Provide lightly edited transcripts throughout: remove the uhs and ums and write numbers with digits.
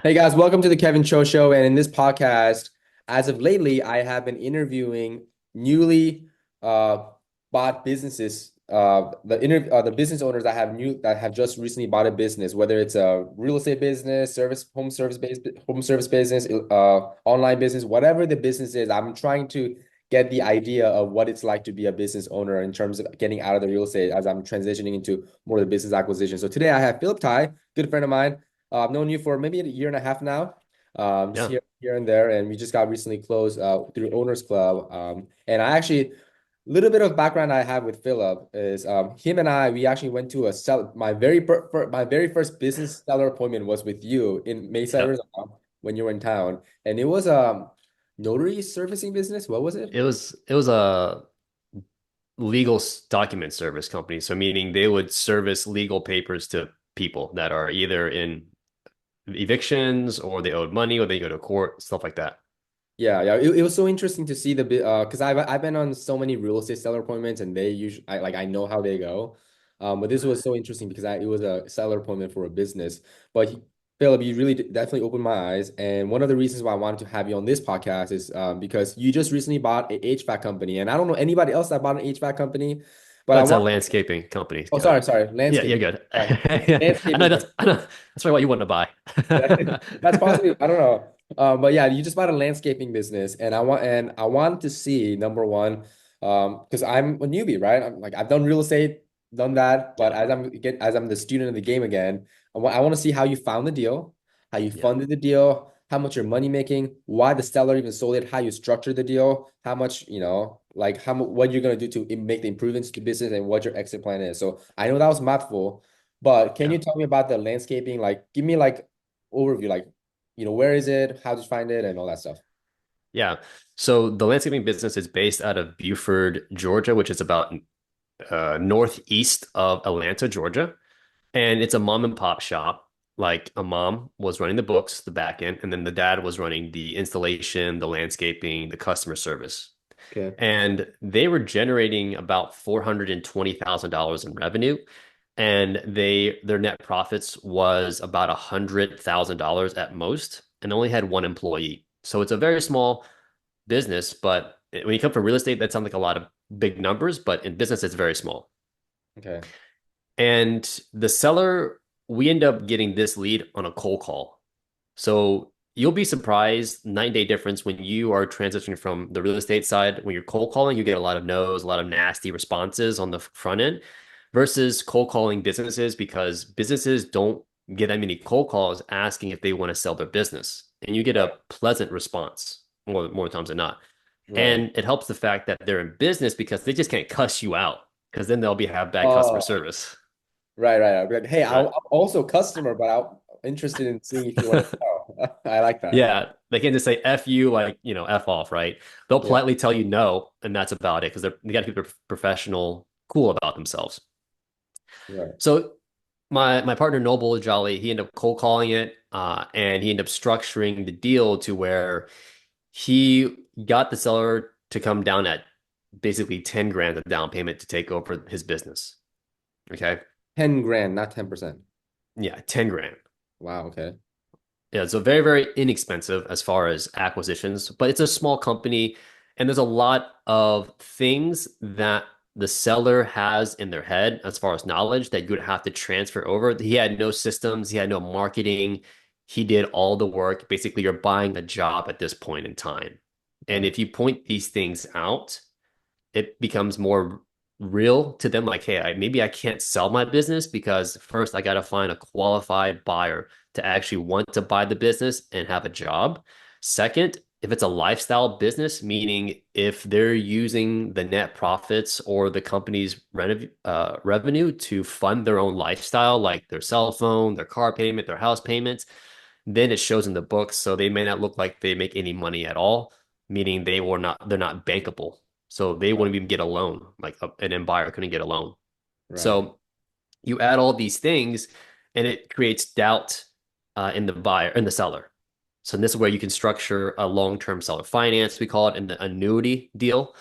Hey guys, welcome to the Kevin Choe Show. And in this podcast, as of lately, I have been interviewing newly uh, bought businesses, the business owners that have just recently bought a business, whether it's a real estate business, home service business, online business, whatever the business is. I'm trying to get the idea of what it's like to be a business owner in terms of getting out of the real estate as I'm transitioning into more of the business acquisition. So today I have Phil Tai, good friend of mine. I've known you for maybe a year and a half now, just Yeah. here and there, and we just got recently closed through Owners Club. And I actually, little bit of background I have with Philip is him and I we actually went to a sell my very first business seller appointment was with you in Mesa, Yep. Arizona when you were in town, and it was notary servicing business. What was it? It was a legal document service company. So meaning they would service legal papers to people that are either in evictions or they owed money or they go to court, stuff like that. Yeah, yeah. It was so interesting to see the bit because I've been on so many real estate seller appointments and they usually I know how they go. But this was so interesting because it was a seller appointment for a business. But Philip, you really definitely opened my eyes. And one of the reasons why I wanted to have you on this podcast is because you just recently bought a HVAC company, and I don't know anybody else that bought an HVAC company, but Oh, I it's a want. landscaping company. Oh, Got it. sorry, Yeah, landscape. you're good. Sorry, landscaping. I know that's probably what you want to buy. That's possibly, I don't know. But yeah, you just bought a landscaping business, and I want to see number one, because I'm a newbie, right? I'm like I've done real estate, done that, but Yeah. as I'm the student of the game again, I want to see how you found the deal, how you Yeah. funded the deal, how much your money making, why the seller even sold it, how you structured the deal, how much, like what you're gonna do to make the improvements to business and what your exit plan is. So I know that was mouthful. But can Yeah. you tell me about the landscaping? Like, give me like overview, like, where is it? How to find it and all that stuff. Yeah. So the landscaping business is based out of Buford, Georgia, which is about northeast of Atlanta, Georgia. And it's a mom and pop shop. Like a mom was running the books, the back end, and then the dad was running the installation, the landscaping, the customer service. Okay. And they were generating about $420,000 in revenue. And their net profits was about $100,000 at most, and only had one employee. So it's a very small business, but when you come from real estate, that sounds like a lot of big numbers, but in business, it's very small. Okay. And the seller, we end up getting this lead on a cold call. So you'll be surprised, 9 day difference when you are transitioning from the real estate side. When you're cold calling, you get a lot of no's, a lot of nasty responses on the front end versus cold calling businesses because businesses don't get that many cold calls asking if they want to sell their business. And you get Right. a pleasant response more times than not. Right. And it helps the fact that they're in business because they just can't cuss you out because then they'll be have bad customer Oh, service. right, right. I'll be like, hey, Right. I'm also a customer, but I'm interested in seeing if you want to sell. I like that. Yeah, they can't just say F you, like, F off, right? They'll Yeah. politely tell you no, and that's about it because they got to keep their professional, cool about themselves. Right. So my partner Noble Jolly, he ended up cold calling it, and he ended up structuring the deal to where he got the seller to come down at basically 10 grand of down payment to take over his business. Okay. 10 grand, not 10%. Yeah, 10 grand. Wow. Okay. Yeah, so very, very inexpensive as far as acquisitions, but it's a small company and there's a lot of things that the seller has in their head as far as knowledge that you would have to transfer over. He had no systems, he had no marketing. He did all the work. Basically, you're buying a job at this point in time. And Right. if you point these things out, it becomes more real to them like, hey, maybe I can't sell my business because first I got to find a qualified buyer to actually want to buy the business and have a job. Second, if it's a lifestyle business, meaning if they're using the net profits or the company's revenue to fund their own lifestyle, like their cell phone, their car payment, their house payments, then it shows in the books. So they may not look like they make any money at all, meaning they're not bankable. So they Right. wouldn't even get a loan. Like an end buyer couldn't get a loan. Right. So you add all these things and it creates doubt in the buyer in the seller. So this is where you can structure a long-term seller finance, we call it an annuity deal,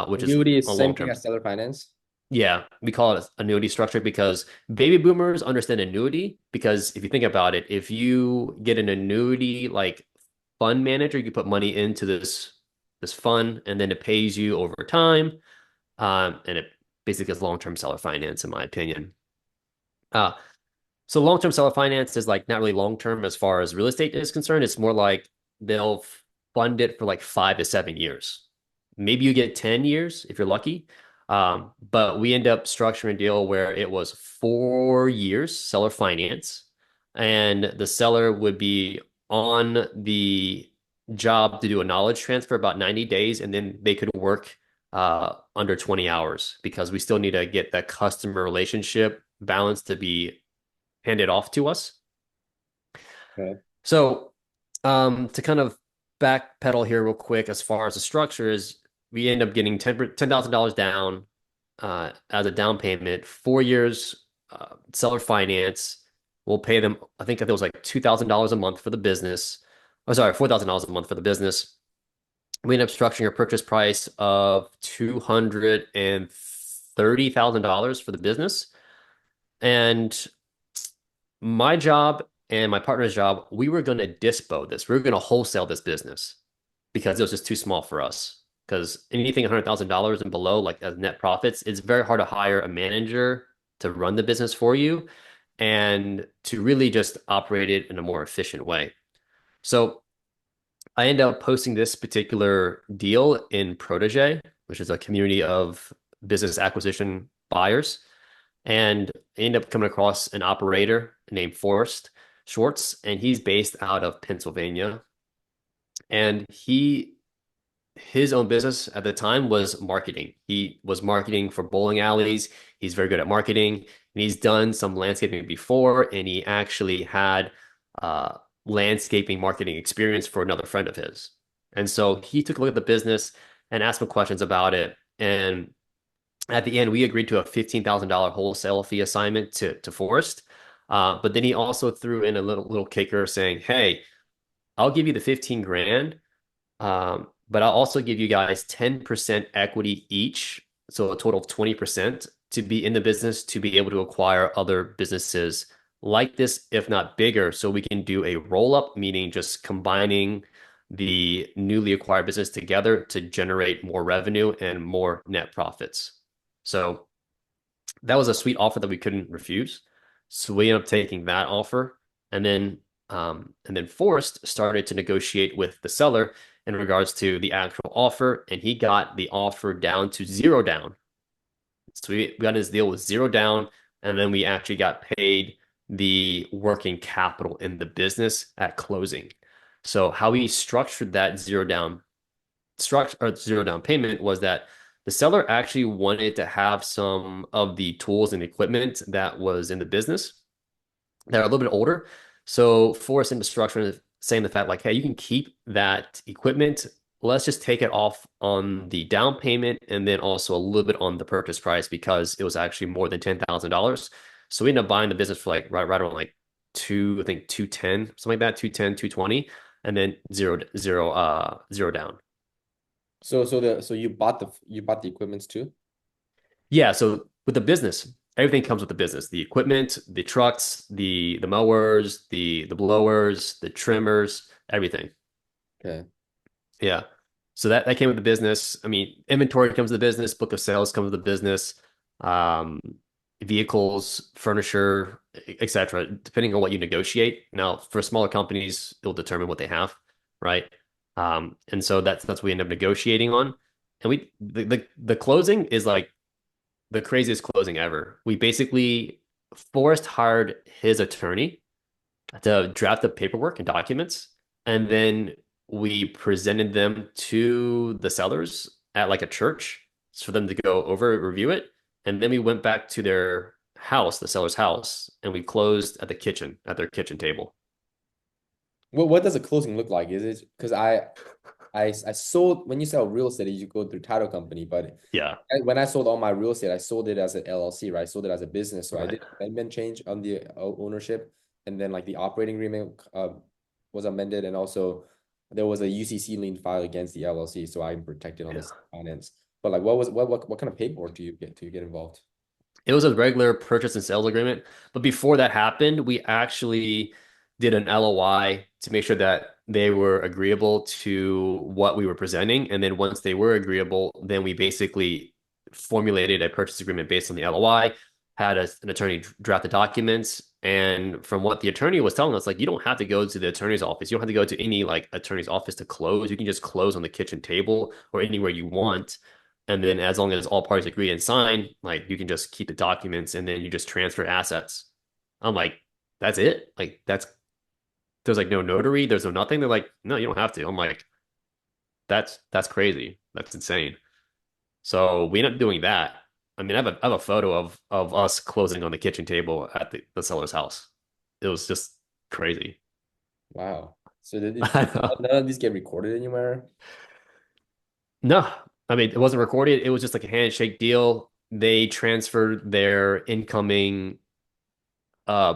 which is Annuity is a same thing long-term. as seller finance. Yeah, we call it annuity structure because baby boomers understand annuity because if you think about it, if you get an annuity like fund manager, you put money into this fund and then it pays you over time. And it basically is long-term seller finance, in my opinion. Uh, so long-term seller finance is like not really long-term as far as real estate is concerned. It's more like they'll fund it for like 5 to 7 years. Maybe you get 10 years if you're lucky. But we end up structuring a deal where it was 4 years seller finance, and the seller would be on the job to do a knowledge transfer about 90 days, and then they could work under 20 hours because we still need to get that customer relationship balance to be handed off to us. Okay. So, to kind of backpedal here real quick, as far as the structure is, we end up getting $10,000 down as a down payment, 4 years seller finance. We'll pay them, I think it was like $2,000 a month for the business. Oh, sorry, $4,000 a month for the business. We end up structuring a purchase price of $230,000 for the business. And my job and my partner's job, we were going to dispo this. We were going to wholesale this business because it was just too small for us. Because anything $100,000 and below, like as net profits, it's very hard to hire a manager to run the business for you and to really just operate it in a more efficient way. So I ended up posting this particular deal in Protege, which is a community of business acquisition buyers, and I ended up coming across an operator named Forrest Schwartz, and he's based out of Pennsylvania. And his own business at the time was marketing. He was marketing for bowling alleys. He's very good at marketing, and he's done some landscaping before, and he actually had landscaping marketing experience for another friend of his. And so he took a look at the business and asked some questions about it. And at the end, we agreed to a $15,000 wholesale fee assignment to Forrest. But then he also threw in a little kicker saying, "Hey, I'll give you the 15 grand, but I'll also give you guys 10% equity each, so a total of 20% to be in the business to be able to acquire other businesses like this, if not bigger, so we can do a roll up, meaning just combining the newly acquired business together to generate more revenue and more net profits." So that was a sweet offer that we couldn't refuse. So we ended up taking that offer, and then Forrest started to negotiate with the seller in regards to the actual offer, and he got the offer down to zero down. So we got his deal with zero down, and then we actually got paid the working capital in the business at closing. So how we structured that zero down payment was that the seller actually wanted to have some of the tools and equipment that was in the business that are a little bit older. So for us into structure, saying the fact like, hey, you can keep that equipment. Let's just take it off on the down payment and then also a little bit on the purchase price because it was actually more than $10,000. So we ended up buying the business for like right around like I think 210, something like that, 210, 220, and then zero down. So you bought the equipments too? Yeah, so with the business, everything comes with the business. The equipment, the trucks, the mowers, the blowers, the trimmers, everything. Okay. Yeah. So that came with the business. I mean, inventory comes with the business, book of sales comes with the business, um, vehicles, furniture, etc., depending on what you negotiate. Now, for smaller companies, it'll determine what they have, right? And so that's what we end up negotiating on. And the closing is like the craziest closing ever. We basically Forrest hired his attorney to draft the paperwork and documents, and then we presented them to the sellers at like a church for them to go over review it, and then we went back to their house, the seller's house, and we closed at their kitchen table. What does a closing look like? Is it because I sold when you sell real estate, you go through title company, but Yeah, when I sold all my real estate, I sold it as an LLC, right? I sold it as a business. So I right. did amendment change on the ownership, and then like the operating agreement was amended, and also there was a UCC lien filed against the LLC, so I'm protected on Yeah. this finance. But like, what kind of paperwork do you get involved? It was a regular purchase and sales agreement. But before that happened, we actually did an LOI to make sure that they were agreeable to what we were presenting. And then once they were agreeable, then we basically formulated a purchase agreement based on the LOI, had an attorney draft the documents. And from what the attorney was telling us, like, you don't have to go to the attorney's office. You don't have to go to any like attorney's office to close. You can just close on the kitchen table or anywhere you want. And then as long as all parties agree and sign, like you can just keep the documents and then you just transfer assets. I'm like, that's it? Like there's like no notary, there's no nothing. They're like, no, you don't have to. I'm like, that's crazy. That's insane. So we ended up doing that. I mean, I have a photo of us closing on the kitchen table at the seller's house. It was just crazy. Wow. So I know. none of these get recorded anywhere? No, I mean, it wasn't recorded. It was just like a handshake deal. They transferred their incoming uh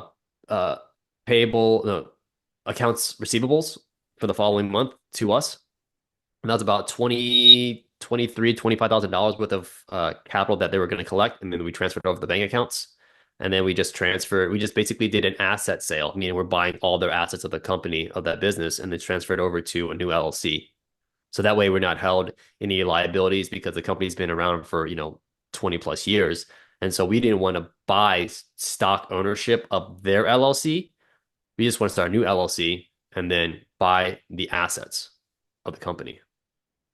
uh payable no, accounts receivables for the following month to us. And that was about 25,000 dollars worth of capital that they were going to collect. And then we transferred over the bank accounts. And then we just basically did an asset sale, meaning we're buying all their assets of the company, of that business, and then transferred over to a new LLC. So that way we're not held any liabilities because the company's been around for, 20 plus years. And so we didn't want to buy stock ownership of their LLC. We just want to start a new LLC and then buy the assets of the company.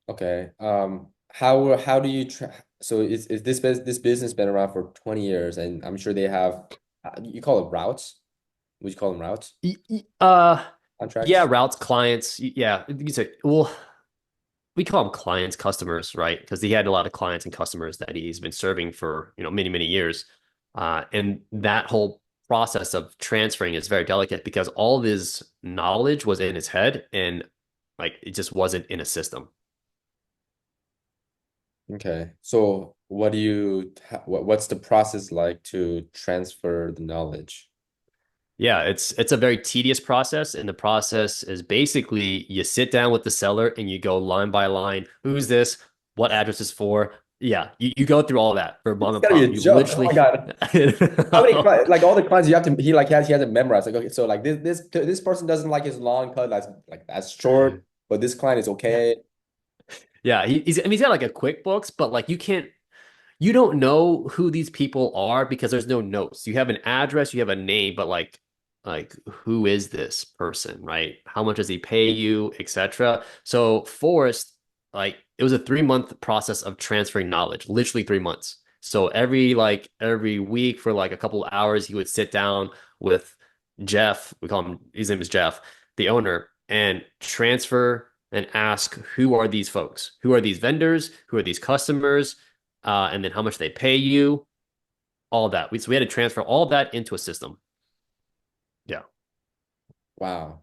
Okay. How do you tra so is this business been around for 20 years, and I'm sure they have you call it routes? Would you call them routes? Yeah, Contracts? routes, clients. Yeah, you can say, well, we call them clients, customers, right? Because he had a lot of clients and customers that he's been serving for, many, many years. And that whole process of transferring is very delicate because all of his knowledge was in his head and like it just wasn't in a system. Okay. So what's the process like to transfer the knowledge? Yeah, it's a very tedious process, and the process is basically you sit down with the seller and you go line by line. Who's this? What address is for? Yeah, you go through all that for mom It's and gotta be pop. a You joke. Oh my literally, God. How many like all the clients you have to he has to memorize like okay so like this person doesn't like his long cut that's short but this client is yeah, okay. yeah. I mean, he's got like a QuickBooks, but like you don't know who these people are because there's no notes. You have an address, you have a name, but like who is this person, right? How much does he pay you, etc. So Forrest, like it was a 3 month process of transferring knowledge, literally 3 months. So every week for like a couple of hours, he would sit down with Jeff, we call him his name is Jeff, the owner, and transfer and ask who are these folks? Who are these vendors? Who are these customers? And then how much they pay you, all that. So we had to transfer all that into a system. Yeah, Wow.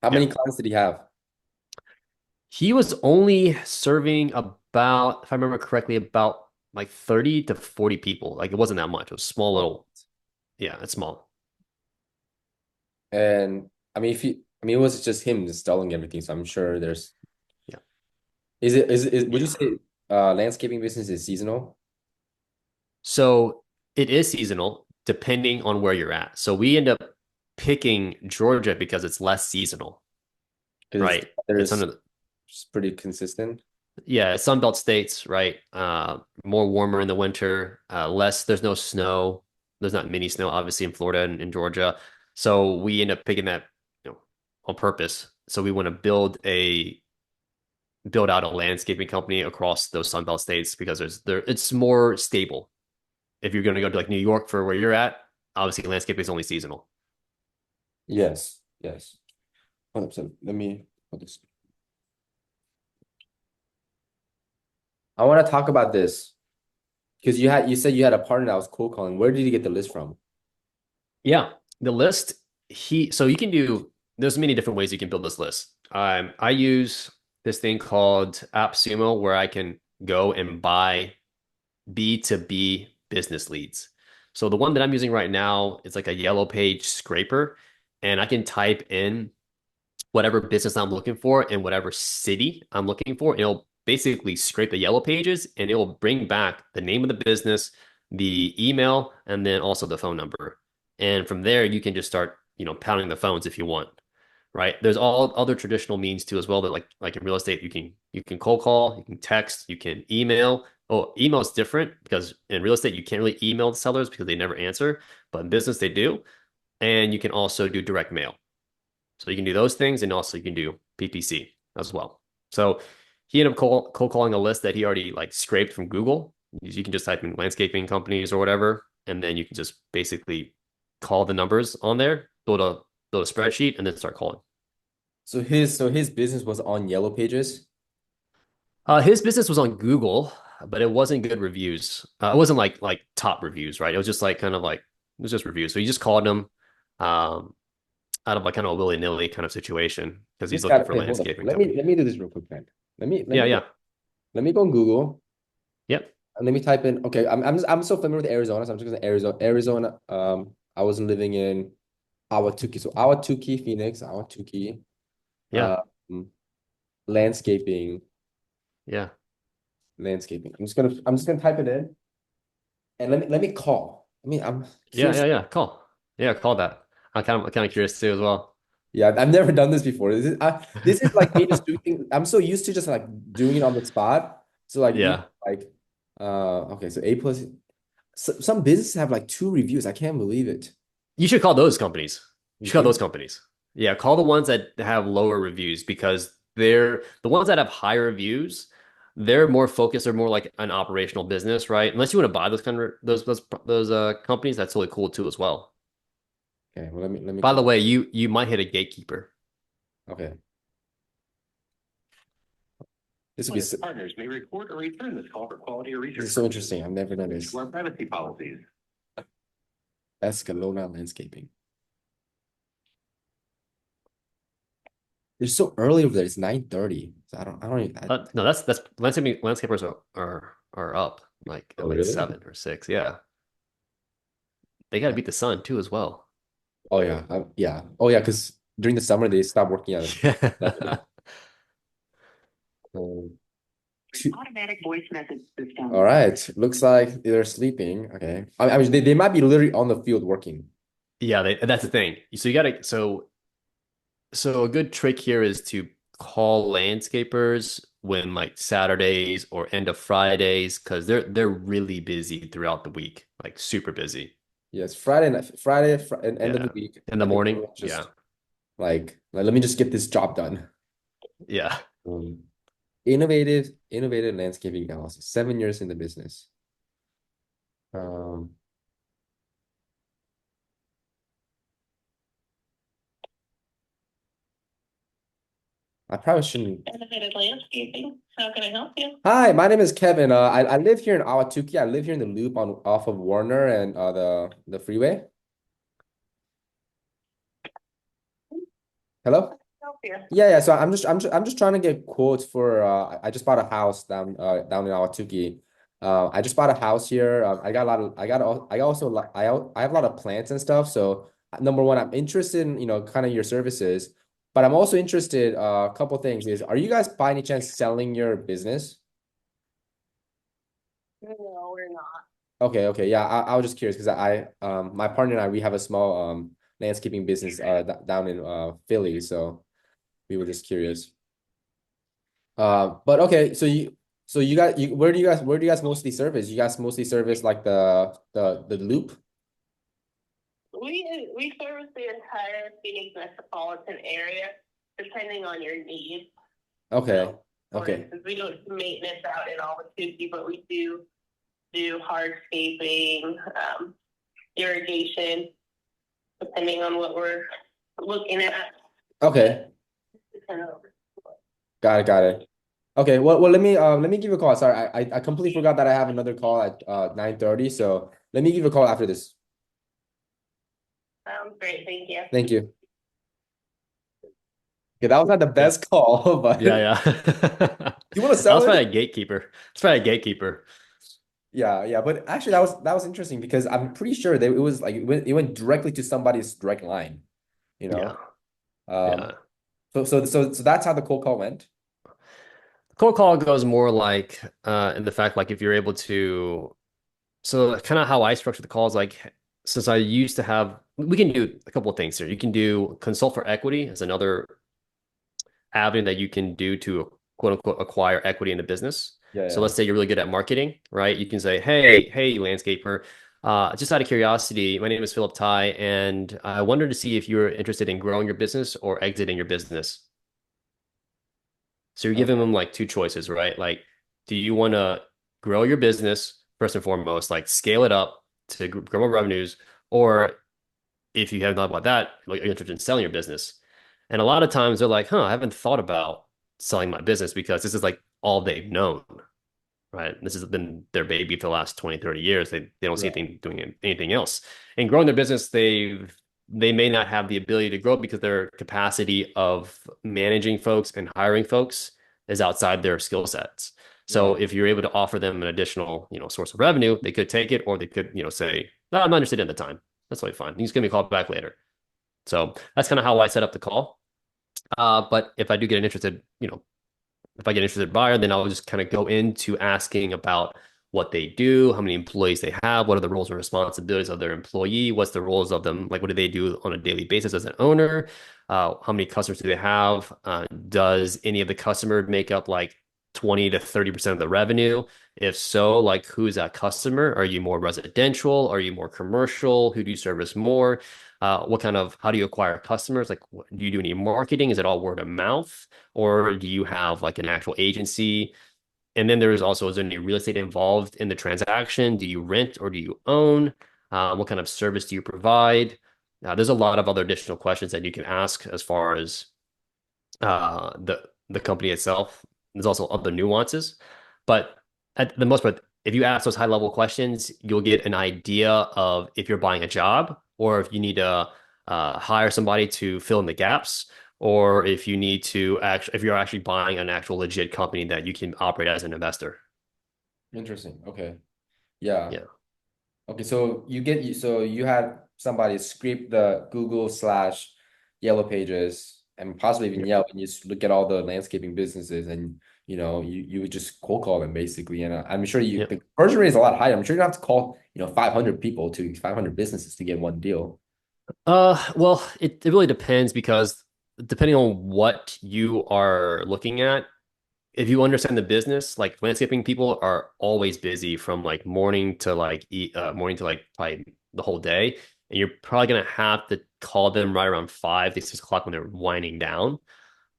How yeah. many clients did he have? He was only serving about, if I remember correctly, about like 30 to 40 people. Like it wasn't that much. It was small little, yeah, it's small. And I mean if he I mean it was just him installing everything so I'm sure there's Yeah, would you yeah. say landscaping business is seasonal? So it is seasonal depending on where you're at. So we end up picking Georgia because it's less seasonal, Because right? It's there's under the, pretty consistent. yeah, Sunbelt states, right? More warmer in the winter, less, there's no snow. There's not mini snow, obviously, in Florida and in Georgia. So we end up picking that, on purpose. So we want to build out a landscaping company across those Sunbelt states because it's more stable. If you're going to go to like New York for where you're at, obviously landscaping is only seasonal. Yes, yes. 100%. Let me put this. I want to talk about this because you said you had a partner that was cold calling. Where did you get the list from? Yeah, the list so you can do there's many different ways you can build this list. I use this thing called AppSumo where I can go and buy B2B business leads. So the one that I'm using right now is like a yellow page scraper, and I can type in whatever business I'm looking for in whatever city I'm looking for. And it'll basically scrape the yellow pages and it will bring back the name of the business, the email, and then also the phone number. And from there, you can just start, pounding the phones if you want, right? There's all other traditional means too as well that like in real estate, you can cold call, you can text, you can email. Oh, email is different because in real estate, you can't really email the sellers because they never answer, but in business, they do. And you can also do direct mail. So you can do those things, and also you can do PPC as well. So he ended up cold calling a list that he already like scraped from Google. You can just type in landscaping companies or whatever, and then you can just basically call the numbers on there, build a spreadsheet, and then start calling. So his business was on Yellow Pages. His business was on Google, but it wasn't good reviews. It wasn't like top reviews, right? It was just like kind of like it was just reviews. So he just called him um, out of like kind of a willy-nilly kind of situation because he's This looking guy, for a wait, hold up. landscaping Let me company. let me do this real quick, man. Let me let Yeah, me yeah, let me go on Google yep, and let me type in. Okay, I'm so familiar with Arizona, so I'm just gonna Arizona. Arizona. I was living in Ahwatukee. So Ahwatukee, Phoenix, Ahwatukee. yeah, Um, landscaping, yeah, landscaping. I'm just gonna type it in and let me call. I mean, I'm yeah, curious. yeah, yeah. Call, yeah, call that. I'm kind of curious too as well. Yeah, I've never done this before. This is like me just doing things. I'm so used to just like doing it on the spot. So like even Yeah, like okay, so A plus some businesses have like two reviews. I can't believe it. you should call those companies. You You should call think? those companies. Yeah, call the ones that have lower reviews because they're the ones that have higher reviews. They're more focused. They're more like an operational business, right? Unless you want to buy those kind of those companies, that's really cool too as well. Okay, well let me By the call. way, you might hit a gatekeeper. Okay. This would be List so, partners may record or return this call for quality or this is research so purposes. interesting. I've never done Subject this. to our privacy policies. Escalona Landscaping. It's so early over there. It's 9:30. So I don't even No, that's landscapers are up like oh at like really? 7 or 6. Yeah, they got to beat the sun too as well. Oh yeah. Yeah. Oh yeah, because during the summer they stop working at Yeah. 11. Um, two- Automatic voice message all system. right. Looks like they're sleeping. Okay. I mean they might be literally on the field working. Yeah, that's the thing. So you gotta so a good trick here is to call landscapers when like Saturdays or end of Fridays because they're really busy throughout the week, like super busy. Yes, Friday night, Friday, and end of the Yeah. week. In the I think morning. everyone's Yeah. just like, let me just get this job done. Yeah. Um, innovative landscaping analysis. 7 years in the business. Um, I probably shouldn't. Innovative landscaping. How can I help you? Hi, my name is Kevin. I live here in Ahwatukee. I live here in the loop on off of Warner and the freeway. Hello? Help you. Yeah. So I'm just trying to get quotes for I just bought a house down in Awatuki. I just bought a house here. I got a lot of I also I have a lot of plants and stuff. So number one, I'm interested in kind of your services, but I'm also interested a couple things is are you guys by any chance selling your business? No, we're not. Okay, yeah. I was just curious because my partner and I we have a small landscaping business down in Philly, so we were just curious. But okay, so you guys where do you guys mostly service? You guys mostly service like the loop? We service the entire Phoenix metropolitan area, depending on your needs. Okay. So, for Okay. instance, we don't do maintenance out in Ahwatukee, but we do hardscaping, irrigation, depending on what we're looking at. Okay. Got it. Okay, well let me give you a call. Sorry, I completely forgot that I have another call at 9:30. So let me give you a call after this. Sounds great. Thank you. Thank you. Okay, that was not the Yeah. best call, but Yeah, you yeah. want to That sell was probably it? a gatekeeper. It's probably a gatekeeper. Yeah. But actually that was interesting because I'm pretty sure that it was like it went directly to somebody's direct line, you Yeah. know? Um Yeah. so that's how the cold call went. Cold call goes more like in the fact like if you're able to So kind of how I structure the calls, like since I used to have, we can do a couple of things here. You can do consult for equity as another avenue that you can do to quote unquote acquire equity in the business. Yeah, So yeah. let's say you're really good at marketing, right? You can say, hey, landscaper, just out of curiosity, my name is Phil Tai, and I wanted to see if you're interested in growing your business or exiting your business. So you're giving Okay. them like two choices, right? Like, do you want to grow your business first and foremost, like scale it up to grow more revenues, or if you haven't thought about that, like you're interested in selling your business. And a lot of times they're like, huh, I haven't thought about selling my business because this is like all they've known, right? This has been their baby for the last 20, 30 years. They don't see Right. anything doing anything else. And growing their business, they may not have the ability to grow because their capacity of managing folks and hiring folks is outside their skill sets. So Right. if you're able to offer them an additional, source of revenue, they could take it, or they could, say, no, I'm not interested at the time. That's totally fine. He's going to be called back later. So that's kind of how I set up the call. But if I do get an interested, if I get an interested buyer, then I'll just kind of go into asking about what they do, how many employees they have, what are the roles and responsibilities of their employee, what's the roles of them, like what do they do on a daily basis as an owner, how many customers do they have, does any of the customer make up like 20 to 30% of the revenue? If so, like who's that customer? Are you more residential? Are you more commercial? Who do you service more? How do you acquire customers? Like, do you do any marketing? Is it all word of mouth? Or do you have like an actual agency? And then there's also, is there any real estate involved in the transaction? Do you rent or do you own? What kind of service do you provide? There's a lot of other additional questions that you can ask as far as the company itself. There's also other nuances, but at the most part, if you ask those high level questions, you'll get an idea of if you're buying a job or if you need to hire somebody to fill in the gaps, or if you need to actually if you're actually buying an actual legit company that you can operate as an investor. Interesting. Okay. Yeah. Yeah. Okay. So you had somebody scrape the Google slash Yellow Pages and possibly even Yeah. Yelp, and you just look at all the landscaping businesses, and you would just cold call them basically. And I'm sure Yeah. the conversion rate is a lot higher. I'm sure you don't have to call 500 people to 500 businesses to get one deal. Well, it really depends because depending on what you are looking at, if you understand the business, like landscaping people are always busy from like morning to like probably the whole day. And you're probably gonna have to call them right around 5 to 6 o'clock when they're winding down.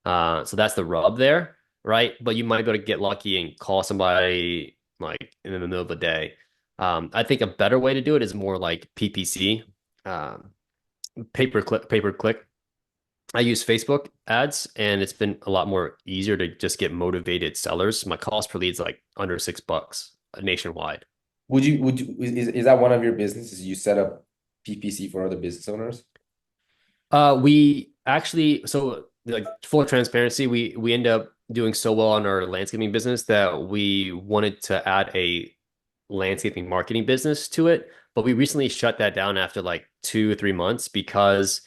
So that's the rub there, right? But you might be able to get lucky and call somebody like in the middle of the day. I think a better way to do it is more like PPC, um, pay per click. I use Facebook ads, and it's been a lot more easier to just get motivated sellers. My cost per lead is like under $6 nationwide. Is that one of your businesses? You set up PPC for other business owners? We actually, so like full transparency, we end up doing so well on our landscaping business that we wanted to add a landscaping marketing business to it, but we recently shut that down after like 2 or 3 months because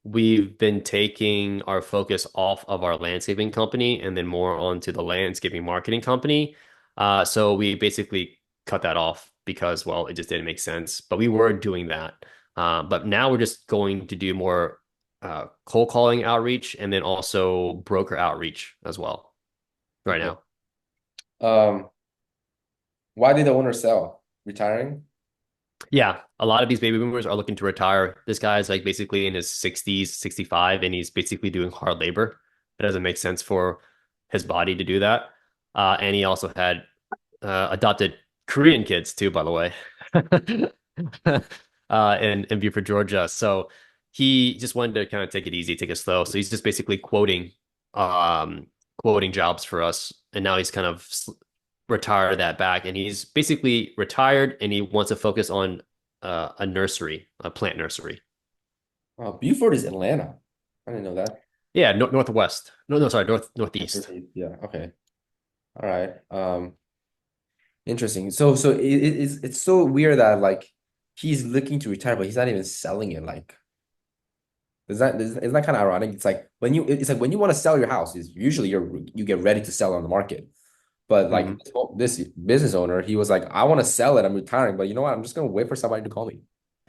we've been taking our focus off of our landscaping company and then more onto the landscaping marketing company. So we basically cut that off because, well, it just didn't make sense. But we were doing that. But now we're just going to do more cold calling outreach and then also broker outreach as well right Okay. now. Um, why did the owner sell? Retiring? Yeah, a lot of these baby boomers are looking to retire. This guy's like basically in his 60s, 65, and he's basically doing hard labor. It doesn't make sense for his body to do that. And he also had adopted Korean kids too, by the way, in Buford, Georgia. So he just wanted to kind of take it easy, take it slow. So he's just basically um, quoting jobs for us, and now he's kind of retired that back, and he's basically retired, and he wants to focus on a nursery, a plant nursery. Buford is Atlanta. I didn't know that. Yeah, northwest. No, no, sorry, northeast. Yeah. Okay. All right. Interesting. So it's so weird that like he's looking to retire, but he's not even selling it. Like, isn't that kind of ironic? It's like when you want to sell your house, is usually you get ready to sell on the market. But like Mhm. this business owner, he was like, I want to sell it. I'm retiring, but you know what? I'm just gonna wait for somebody to call me.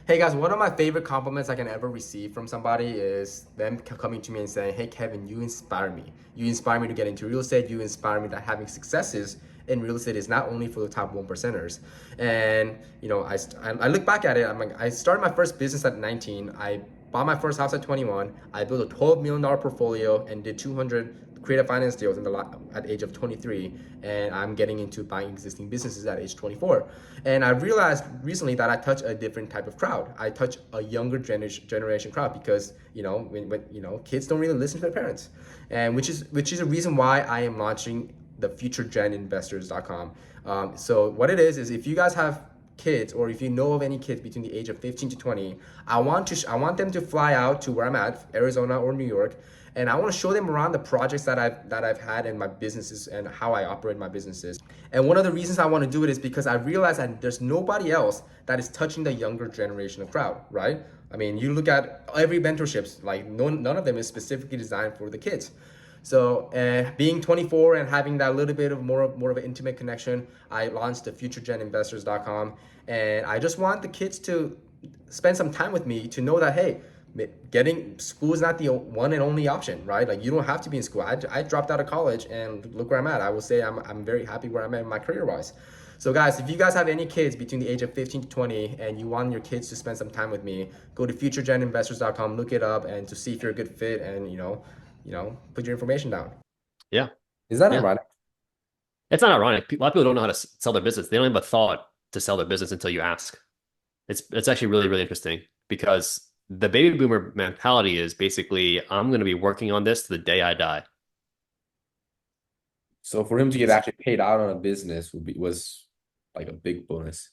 Hey guys, one of my favorite compliments I can ever receive from somebody is them coming to me and saying, "Hey Kevin, you inspire me. You inspire me to get into real estate. You inspire me that having successes in real estate is not only for the top 1%ers." And you know, I look back at it. I'm like, I started my first business at 19. I bought my first house at 21. I built a $12 million portfolio and did 200 creative finance deals at the age of 23, and I'm getting into buying existing businesses at age 24. And I realized recently that I touch a different type of crowd. I touch a younger generation crowd because when kids don't really listen to their parents, and which is a reason why I am launching the futuregeninvestors.com. So what it is if you guys have kids, or if you know of any kids between the age of 15 to 20, I want them to fly out to where I'm at, Arizona or New York, and I want to show them around the projects that I've had in my businesses and how I operate my businesses. And one of the reasons I want to do it is because I realize that there's nobody else that is touching the younger generation of crowd, right? I mean, you look at every mentorships, like none of them is specifically designed for the kids. So being 24 and having that little bit of more of an intimate connection, I launched the futuregeninvestors.com, and I just want the kids to spend some time with me to know that, hey, getting school is not the one and only option, right? Like, you don't have to be in school. I dropped out of college and look where I'm at. I will say I'm very happy where I'm at in my career wise. So guys, if you guys have any kids between the age of 15 to 20 and you want your kids to spend some time with me, go to futuregeninvestors.com, look it up, and to see if you're a good fit, and put your information down. Yeah. Is that Yeah. ironic? It's not ironic. A lot of people don't know how to sell their business. They don't have a thought to sell their business until you ask. It's actually really, really interesting because the baby boomer mentality is basically, I'm going to be working on this to the day I die. So for him to get It's actually paid out on a business was like a big bonus.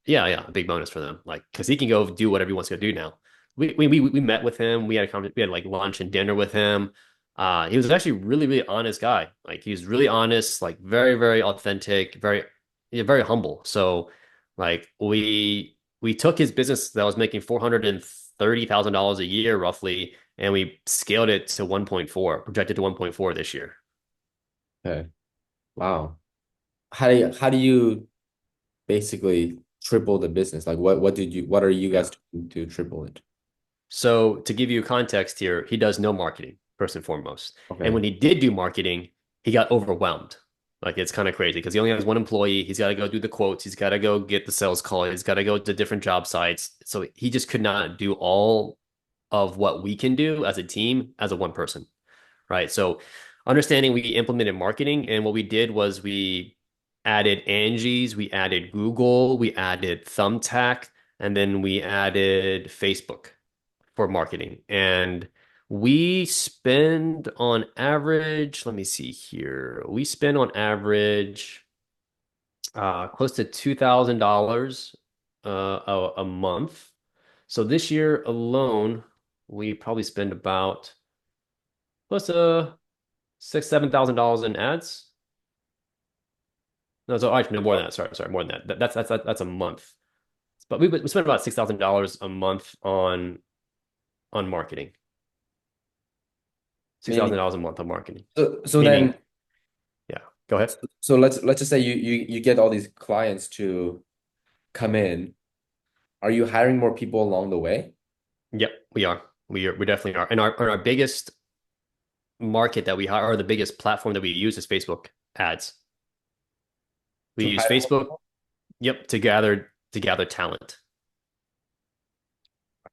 yeah, a big bonus for them. Like, because he can go do whatever he wants to do now. We met with him. We had like lunch and dinner with him. He was actually really, really honest guy. Like, he was really honest, like very, very authentic, very, yeah, very humble. So like we took his business that was making $430,000 a year roughly, and we scaled it to 1.4, projected to 1.4 this year. Okay. Wow. How do you basically triple the business? Like what are you Yeah. guys doing to triple it? So to give you context here, he does no marketing first and foremost. And Okay. when he did do marketing, he got overwhelmed. Like, it's kind of crazy because he only has one employee. He's got to go do the quotes. He's got to go get the sales call. He's got to go to different job sites. So he just could not do all of what we can do as a team as a one person, right? So understanding, we implemented marketing, and what we did was we added Angie's, we added Google, we added Thumbtack, and then we added Facebook for marketing. And we spend on average, let me see here. We spend on average close to $2,000 a month. So this year alone, we probably spend about close to $6,000-7,000 in ads. No, so actually no more than that. Sorry, more than that. That's a month. But we spend about $6,000 a month on marketing. Six Meaning, thousand dollars a month on marketing. so then, Meaning, yeah, go ahead. so let's just say you get all these clients to come in. Are you hiring more people along the way? Yep, we are. We definitely are. And our biggest market that we hire, or the biggest platform that we use, is Facebook ads. We To use hire more Facebook, people? yep, to gather talent.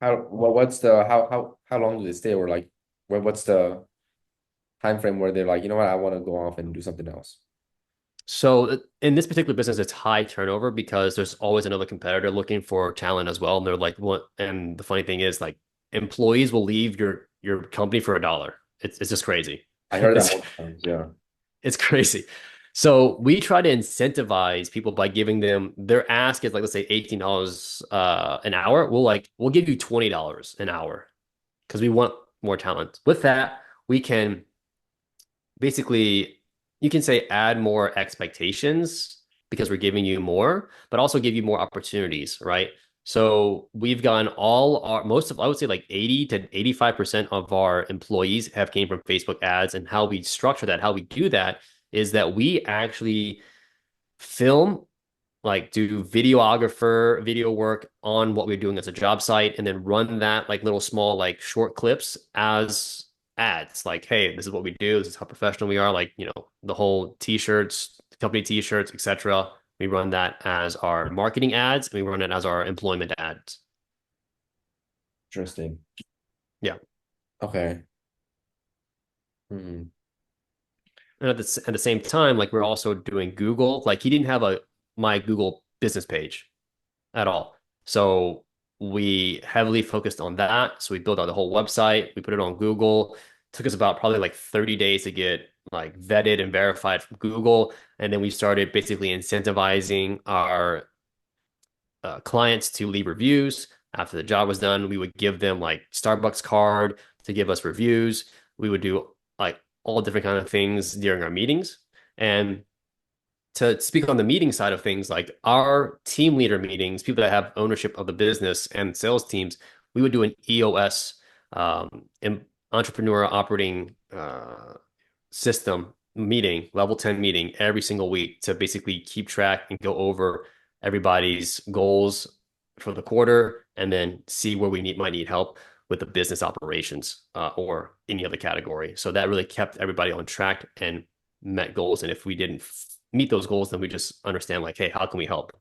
What's the how long do they stay, or like what's the time frame where they're like, you know what, I want to go off and do something else? So in this particular business, it's high turnover because there's always another competitor looking for talent as well. And they're like, what? And the funny thing is, like, employees will leave your company for $1. It's just crazy. I heard that It's multiple times. Yeah. it's crazy. So we try to incentivize people by giving them, their ask is like, let's say $18 an hour. We'll give you $20 an hour because we want more talent. With that, we can basically, you can say, add more expectations because we're giving you more, but also give you more opportunities, right? So we've gotten I would say like 80 to 85% of our employees have came from Facebook ads. And how we structure that, how we do that is that we actually film, like do video work on what we're doing as a job site, and then run that like little small like short clips as ads. Like, hey, this is what we do. This is how professional we are. Like, the whole t-shirts, company t-shirts, etc. We run that as our marketing ads, and we run it as our employment ads. Interesting. Yeah. Okay. Hmm. And at the same time, like we're also doing Google. Like he didn't have a my Google business page at all. So we heavily focused on that. So we built out the whole website. We put it on Google. It took us about probably like 30 days to get like vetted and verified from Google. And then we started basically incentivizing our clients to leave reviews. After the job was done, we would give them like Starbucks card to give us reviews. We would do like all different kind of things during our meetings. And to speak on the meeting side of things, like our team leader meetings, people that have ownership of the business and sales teams, we would do an EOS, entrepreneur operating system meeting, level 10 meeting every single week to basically keep track and go over everybody's goals for the quarter and then see where we might need help with the business operations or any other category. So that really kept everybody on track and met goals. And if we didn't meet those goals, then we just understand like, hey, how can we help?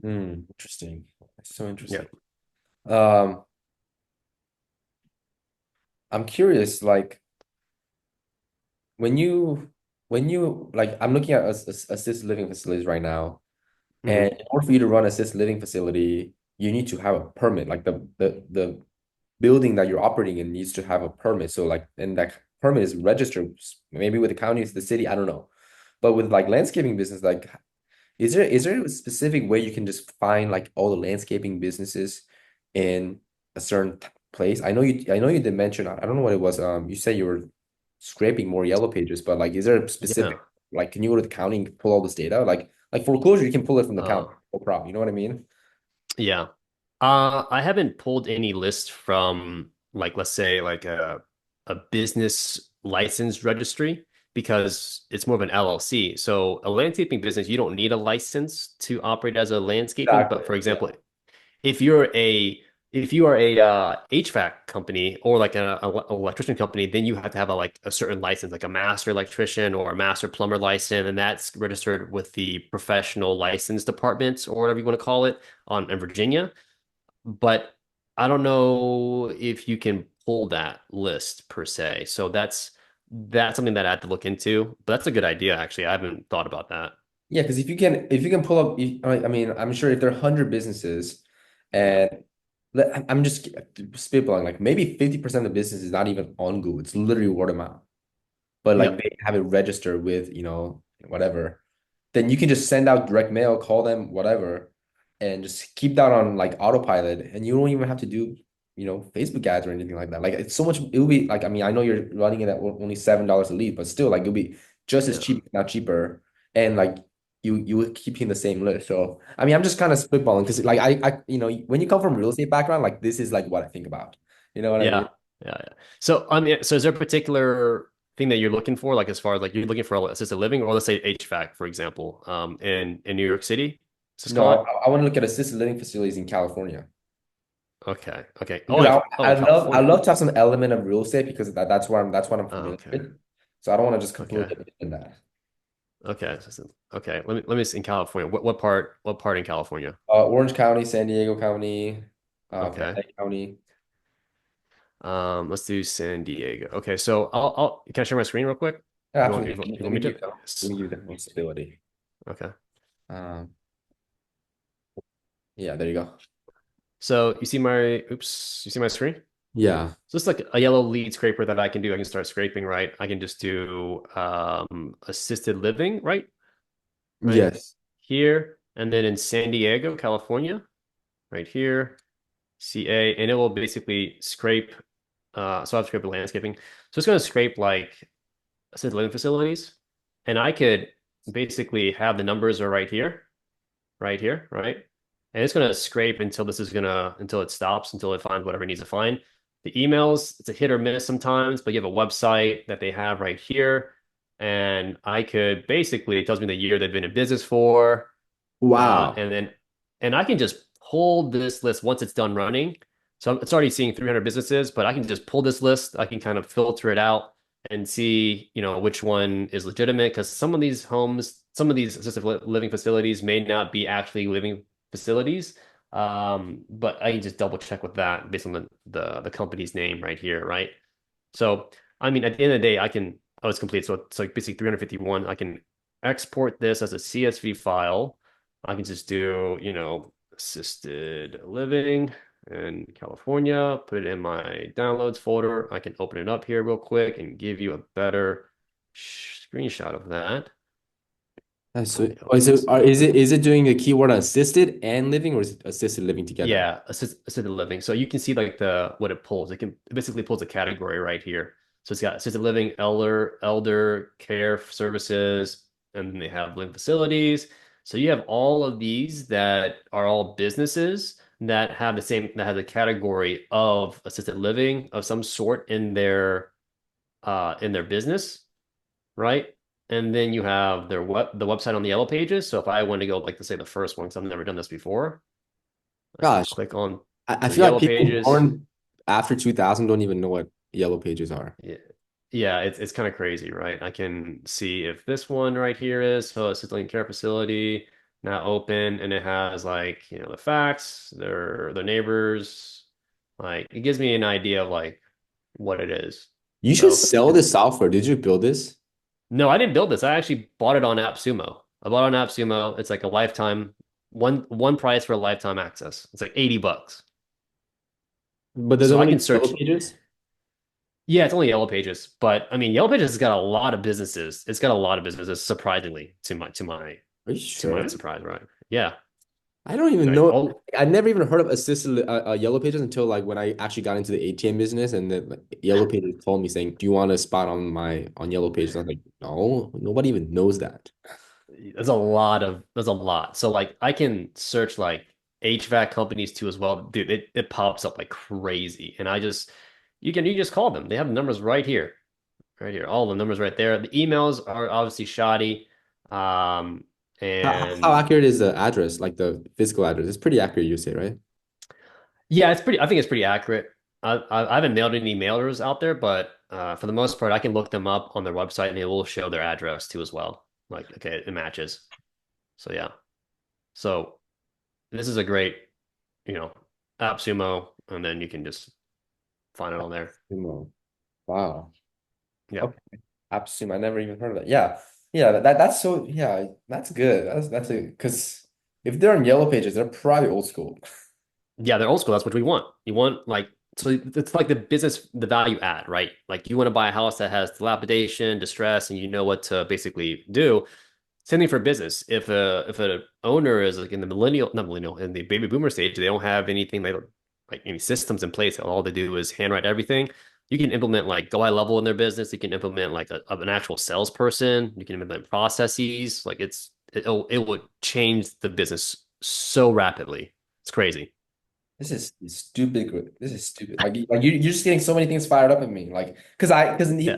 Interesting. That's so Yeah. interesting. I'm curious, like when you like I'm looking at assisted living facilities right now, and Hmm. in order for you to run assisted living facility, you need to have a permit. Like the building that you're operating in needs to have a permit. So like, and that permit is registered maybe with the county, the city, I don't know. But with like landscaping business, like is there a specific way you can just find like all the landscaping businesses in a certain place? I know you did mention, I don't know what it was. You said you were scraping more yellow pages, but like is there a Yeah. specific, like can you go to the county and pull all this data? Like foreclosure, you can pull it from the county, Uh, no problem. You know what I mean? yeah. I haven't pulled any list from like let's say like a business license registry because it's more of an LLC. So a landscaping business, you don't need a license to operate as a landscaping. Exactly. But for Yeah. example, if you're a if you are a HVAC company or like a electrician company, then you have to have like a certain license, like a master electrician or a master plumber license, and that's registered with the professional license departments or whatever you want to call it in Virginia. But I don't know if you can pull that list per se. So that's something that I had to look into. But that's a good idea, actually. I haven't thought about that. Yeah, because if you can pull up, I mean, I'm sure if there are 100 businesses, Yeah. and I'm just spitballing, like maybe 50% of the business is not even on Google. It's literally word of mouth. But like Yep. they have it registered with, whatever. Then you can just send out direct mail, call them, whatever, and just keep that on like autopilot. And you don't even have to do, Facebook ads or anything like that. Like it's so much, it will be like, I mean, I know you're running it at only $7 a lead, but still like it'll be just as Yeah. cheap, if not cheaper. And like you would keep in the same list. So I mean, I'm just kind of spitballing because like when you come from real estate background, like this is like what I think about. You know what I mean? Yeah. Yeah. Yeah. So I mean, so is there a particular thing that you're looking for, like as far as like you're looking for assisted living, or let's say HVAC, for example, in New York City, let's just No, call I, it. I want to look at assisted living facilities in California. Okay. Okay. Oh, Because I oh, love I California. love to have some element of real estate because that's what I'm Oh, familiar okay. with. So I don't want to just Okay. completely in that. Okay. Okay. Let me see in California. What part in California? Orange County, San Diego County, Van Okay. Dyke County. Let's do San Diego. Okay, so can I share my screen real quick? Yeah, You want, absolutely. you Let want me, you let want me me give to? you that. Let Yes. me give you that stability. Okay. Um, yeah, there you go. So you see my screen? Yeah. So it's like a yellow lead scraper that I can do. I can start scraping, right? I can just do assisted living, right? Right Yes. here. And then in San Diego, California, right here, CA, and it will basically scrape. So I've scraped landscaping. So it's going to scrape like assisted living facilities. And I could basically have the numbers are right here, right? And it's gonna scrape until it stops, until it finds whatever it needs to find. The emails, it's a hit or miss sometimes, but you have a website that they have right here. and I could basically, it tells me the year they've been in business for, Wow. and then and I can just pull this list once it's done running. So it's already seeing 300 businesses, but I can just pull this list. I can kind of filter it out and see, which one is legitimate because some of these homes, some of these assisted living facilities may not be actually living facilities. But I can just double check with that based on the company's name right here, right? So, I mean, at the end of the day, oh, it's complete. So it's like basically 351. I can export this as a CSV file. I can just do, assisted living in California, put it in my downloads folder. I can open it up here real quick and give you a better screenshot of that. That's Let so, me oh, open this is it doing the keyword assisted and living, or is it assisted living together? Yeah, assisted living. So you can see like what it pulls. It basically pulls a category right here. So it's got assisted living, elder care services, and then they have living facilities. So you have all of these that are all businesses that have the category of assisted living of some sort in their business, right? And then you have the website on the yellow pages. So if I want to go like to say the first one, because I've never done this before, I can Gosh, click on I the feel like yellow people pages. born after 2000 don't even know what yellow pages are. Yeah, yeah, it's kind of crazy, right? I can see if this one right here is so assisted care facility now open, and it has like the facts, their neighbors, like it gives me an idea of like what it is. You should So sell this software. Did you build this? no, I didn't build this. I actually bought it on AppSumo. I bought it on AppSumo. It's like a lifetime one price for a lifetime access. It's like $80. But there's So I only can yellow search. pages? Yeah, it's only Yellow Pages, but I mean, Yellow Pages has got a lot of businesses. It's got a lot of businesses, surprisingly, Are you to my sure? surprise, right? Yeah, I don't even like know. all. I never even heard of assisted yellow pages until like when I actually got into the ATM business, and then like, yellow pages called me saying, "Do you want a spot on yellow pages?" I was like, "No, nobody even knows that." There's a lot. So like I can search like HVAC companies too as well. Dude, it pops up like crazy. And you just call them. They have the numbers right here. Right here. All the numbers right there. The emails are obviously shoddy. Um, How and accurate is the address, like the physical address? It's pretty accurate, you say, right? Yeah, I think it's pretty accurate. I haven't mailed any mailers out there, but for the most part, I can look them up on their website and they will show their address too as well. Like, okay, it matches. So yeah. So this is a great, you know, AppSumo, and then you can just find it on there. Sumo. Wow. Yeah. Okay. AppSumo. I never even heard of that. Yeah. Yeah, that's so yeah, that's good. That's a because if they're on yellow pages, they're probably old school. Yeah, they're old school. That's what we want. You want like so it's like the value add, right? Like you want to buy a house that has dilapidation, distress, and you know what to basically do. Same thing for business. If an owner is like in the not millennial, in the baby boomer stage, they don't have anything like any systems in place. All they do is handwrite everything. You can implement like go high level in their business. You can implement like an actual salesperson. You can implement processes. Like it would change the business so rapidly. It's crazy. This is stupid good. This is stupid. Like you're just getting so many things fired up in me. Like because the Yeah.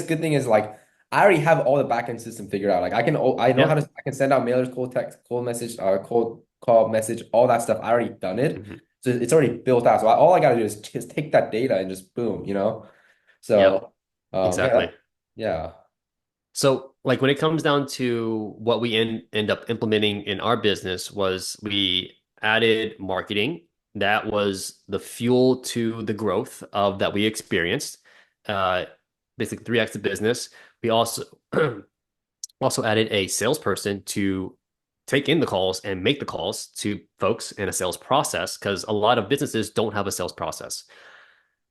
good thing is like I already have all the backend system figured out. Like I know how Yeah. to I can send out mailers, cold text, cold message, cold call message, all that stuff. I already done it. Mhm. So it's already built out. So all I gotta do is just take that data and just boom, you know? Yep. So yeah, Exactly. yeah. So, like when it comes down to what we end up implementing in our business was we added marketing. That was the fuel to the growth of that we experienced. Uh, Basically 3x the business. We also also added a salesperson to take in the calls and make the calls to folks in a sales process because a lot of businesses don't have a sales process.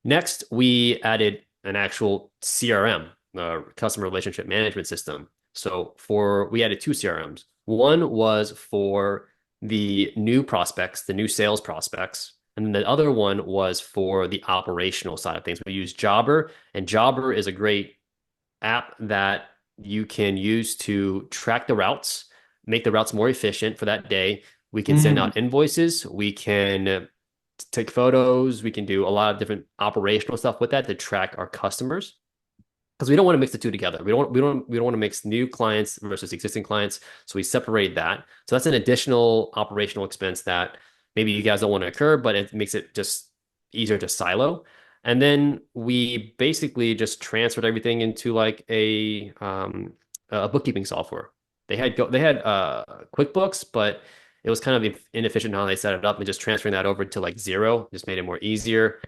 Next, we added an actual CRM, customer relationship management system. So we added two CRMs. One was for the new prospects, the new sales prospects, and then the other one was for the operational side of things. We use Jobber, and Jobber is a great app that you can use to track the routes, make the routes more efficient for that day. We can send Mm. out invoices. We can take photos. We can do a lot of different operational stuff with that to track our customers. because we don't want to mix the two together. We don't want to mix new clients versus existing clients. So we separate that. So that's an additional operational expense that maybe you guys don't want to incur, but it makes it just easier to silo. And then we basically just transferred everything into like a bookkeeping software. They had QuickBooks, but it was kind of inefficient how they set it up, and just transferring that over to like Zero just made it more easier.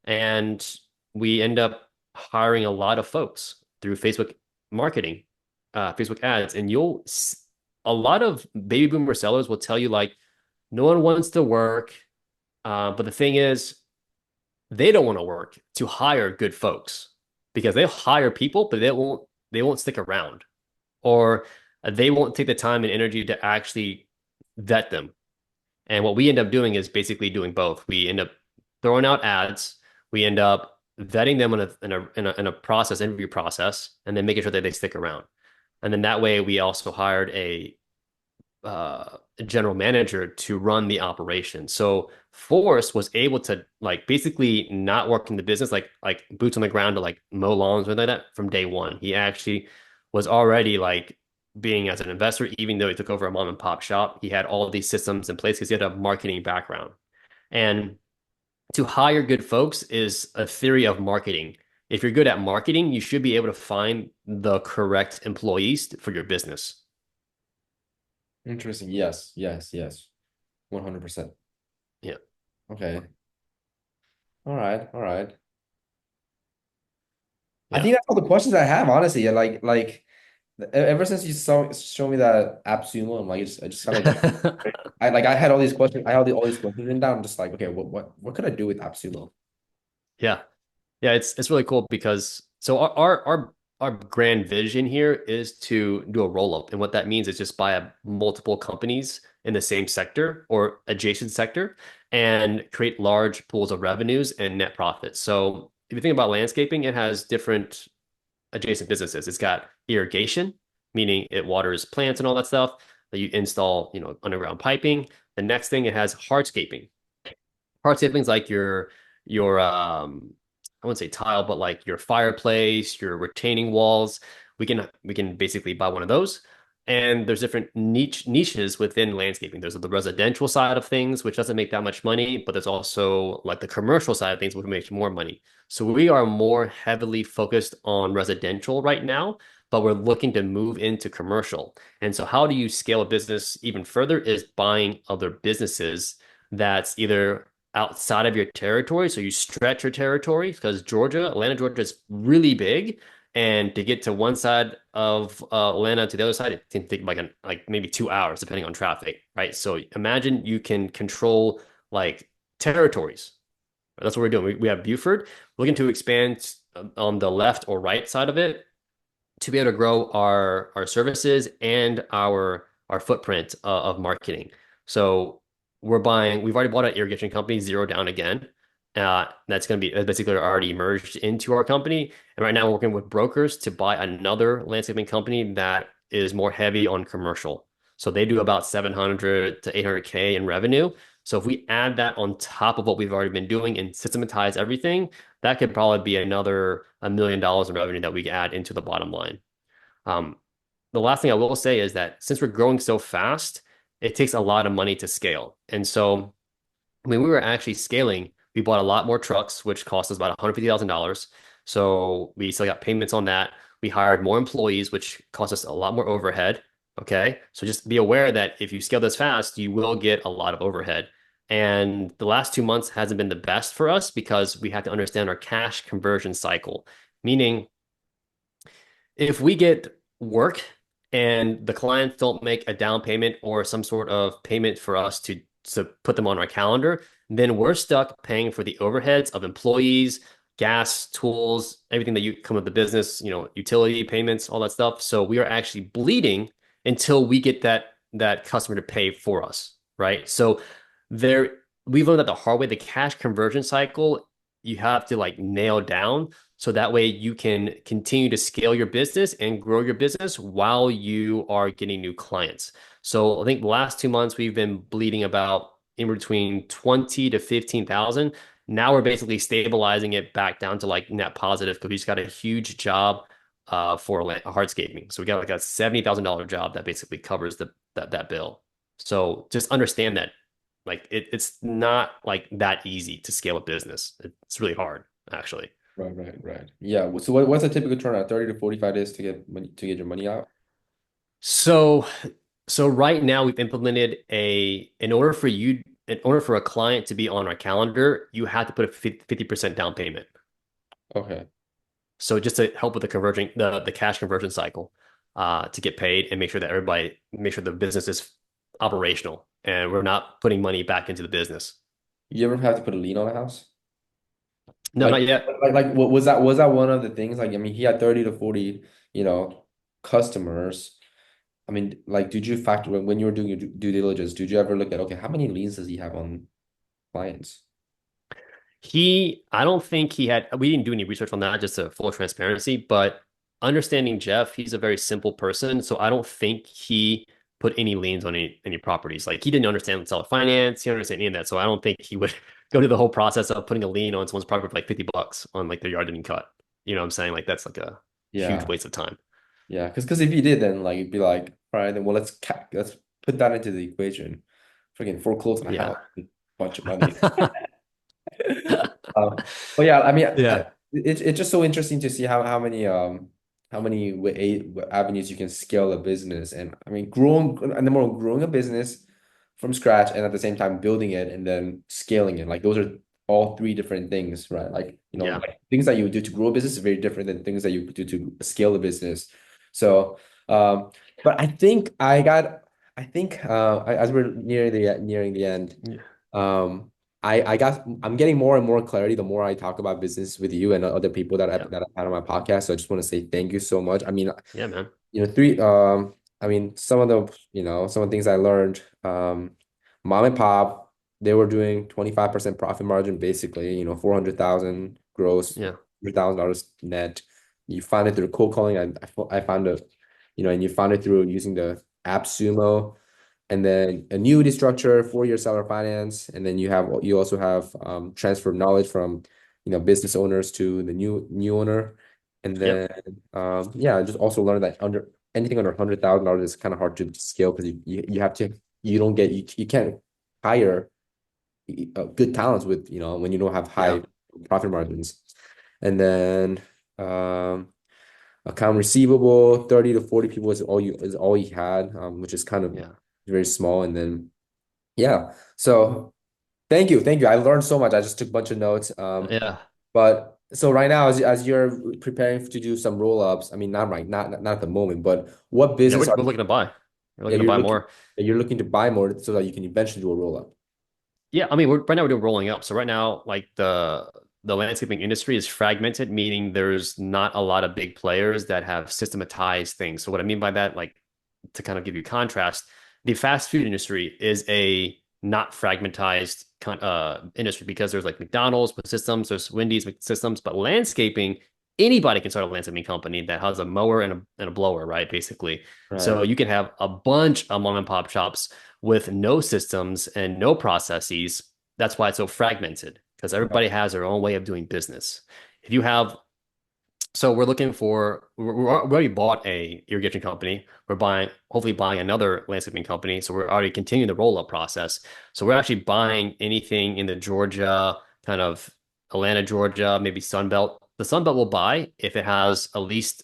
And we end up hiring a lot of folks through Facebook marketing, Facebook ads, and a lot of baby boomer sellers will tell you like no one wants to work, but the thing is they don't want to work to hire good folks because they'll hire people, but they won't stick around, or they won't take the time and energy to actually vet them. And what we end up doing is basically doing both. We end up throwing out ads. We end up vetting them in a process, interview process, and then making sure that they stick around. And then that way, we also hired a general manager to run the operation. So Forrest was able to like basically not work in the business like boots on the ground to like mow lawns or like that from day one. He actually was already like being as an investor, even though he took over a mom and pop shop, he had all of these systems in place because he had a marketing background. And to hire good folks is a theory of marketing. If you're good at marketing, you should be able to find the correct employees for your business. Interesting. Yes, 100%. Yeah. Okay. All right. All right. I Yeah. think that's all the questions I have, honestly. Yeah, like ever since you show me that AppSumo, I'm like, I just kind of I had all these questions. I had all these questions written down. I'm just like, okay, what could I do with AppSumo? Yeah. Yeah, it's really cool because so our grand vision here is to do a roll up, and what that means is just buy multiple companies in the same sector or adjacent sector and create large pools of revenues and net profits. So if you think about landscaping, it has different adjacent businesses. It's got irrigation, meaning it waters plants and all that stuff. That you install, underground piping. The next thing, it has hardscaping. Hardscaping is like your I wouldn't say tile, but like your fireplace, your retaining walls. We can basically buy one of those. And there's different niches within landscaping. There's the residential side of things, which doesn't make that much money, but there's also like the commercial side of things, which makes more money. So we are more heavily focused on residential right now, but we're looking to move into commercial. And so how do you scale a business even further is buying other businesses that's either outside of your territory. So you stretch your territory because Atlanta, Georgia is really big. And to get to one side of Atlanta to the other side, it can take like maybe 2 hours depending on traffic, right? So imagine you can control like territories. That's what we're doing. We have Buford looking to expand on the left or right side of it to be able to grow our services and our footprint of marketing. So we've already bought an irrigation company, Zero Down again. That's going to be basically already merged into our company. And right now we're working with brokers to buy another landscaping company that is more heavy on commercial. So they do about 700 to 800K in revenue. So if we add that on top of what we've already been doing and systematize everything, that could probably be another $1 million in revenue that we could add into the bottom line. Um, the last thing I will say is that since we're growing so fast, it takes a lot of money to scale. And so when we were actually scaling, we bought a lot more trucks, which cost us about $150,000. So we still got payments on that. We hired more employees, which cost us a lot more overhead. Okay. So just be aware that if you scale this fast, you will get a lot of overhead. And the last 2 months hasn't been the best for us because we have to understand our cash conversion cycle, meaning if we get work and the clients don't make a down payment or some sort of payment for us to put them on our calendar, then we're stuck paying for the overheads of employees, gas, tools, everything that you come with the business, utility payments, all that stuff. So we are actually bleeding until we get that customer to pay for us, right? So we've learned that the hard way, the cash conversion cycle, you have to like nail down so that way you can continue to scale your business and grow your business while you are getting new clients. So I think the last 2 months we've been bleeding about in between 20 to 15,000. Now we're basically stabilizing it back down to like net positive because we just got a huge job for hardscaping. So we got like a $70,000 job that basically covers that bill. So just understand that like it's not like that easy to scale a business. It's really hard, actually. Right. Yeah. So what's a typical turnout? 30 to 45 days to get money to get your money out? So so right now we've implemented in order for a client to be on our calendar, you have to put a 50% down payment. Okay. So just to help with the conversion, the cash conversion cycle, to get paid and make sure the business is operational and we're not putting money back into the business. You ever have to put a lien on a house? No, Like, not yet. what was that one of the things? Like, I mean, he had 30 to 40, you know, customers. I mean, like, did you factor when you were doing your due diligence, did you ever look at, okay, how many liens does he have on clients? I don't think we didn't do any research on that, just a full transparency, but understanding Jeff, he's a very simple person. So I don't think he put any liens on any properties. Like he didn't understand seller finance. He didn't understand any of that. So I don't think he would go to the whole process of putting a lien on someone's property for like $50 on like their yard didn't cut. You know what I'm saying? Like that's like a huge Yeah. waste of time. Yeah. Because if you did, then like, you'd be like, all right, then well, let's put that into the equation. Freaking foreclose on a Yeah. house, bunch of money. But yeah, I mean, Yeah. it's just so interesting to see how many avenues you can scale a business, and I mean, growing a business from scratch, and at the same time building it and then scaling it. Like those are all three different things, right? Like Yeah. like things that you would do to grow a business is very different than things that you do to scale a business. So, but I think as we're nearing the end. Yeah. Um, I'm getting more and more clarity the more I talk about business with you and other people Yeah. that I've had on my podcast. So I just want to say thank you so much. I mean, Yeah, man. I mean, some of the things I learned, mom and pop, they were doing 25% profit margin, basically, 400,000 gross, Yeah. $100,000 net. You found it through cold calling. I found it, and you found it through using the app Sumo, and then annuity structure, 4-year seller finance, and then you also have transfer of knowledge from business owners to the new owner, and then Yep. yeah, I just also learned that anything under $100,000 is kind of hard to scale because you have to you can't hire good talents with when you don't have Yeah. high profit margins, and then um account receivable, 30 to 40 people is all he had, which is kind of Yeah. very small. And then yeah, so thank you. I learned so much. I just took a bunch of notes. Yeah. But so right now, as you're preparing to do some roll-ups, I mean, not at the moment, but what Yeah. business We're are looking to buy. We're yeah, looking to buy more. you're looking to buy more so that you can eventually do a roll-up? Yeah, I mean, right now we're doing rolling up. So right now, like the landscaping industry is fragmented, meaning there's not a lot of big players that have systematized things. So what I mean by that, like to kind of give you contrast, the fast food industry is a not fragmentized industry because there's like McDonald's with systems, there's Wendy's with systems, but landscaping, anybody can start a landscaping company that has a mower and a blower, right? Basically. Right. So you can have a bunch of mom and pop shops with no systems and no processes. That's why it's so fragmented because everybody has their own way of doing business. If you have, so we're looking for, we already bought a irrigation company. We're hopefully buying another landscaping company. So we're already continuing the roll up process. So we're actually buying anything in the Georgia, kind of Atlanta, Georgia, maybe Sunbelt. The Sunbelt will buy if it has at least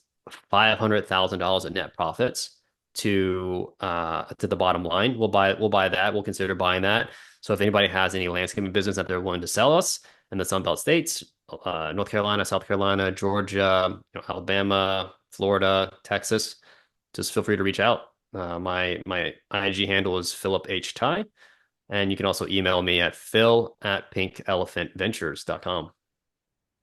$500,000 in net profits to the bottom line. We'll buy that. We'll consider buying that. So if anybody has any landscaping business that they're willing to sell us in the Sunbelt states, North Carolina, South Carolina, Georgia, Alabama, Florida, Texas, just feel free to reach out. My IG handle is Philip H. Tai, and you can also email me at phil@pinkelephantventures.com.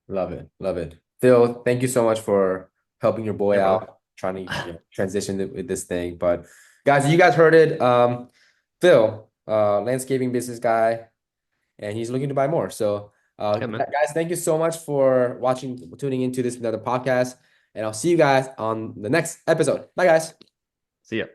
Love it. Love it. Phil, thank you so much for helping your boy Yeah, brother. out, trying to transition with this thing. But guys, you guys heard it. Phil, landscaping business guy, and he's looking to buy more. So, Yeah, man. guys, thank you so much for tuning into this another podcast, and I'll see you guys on the next episode. Bye, guys. See ya.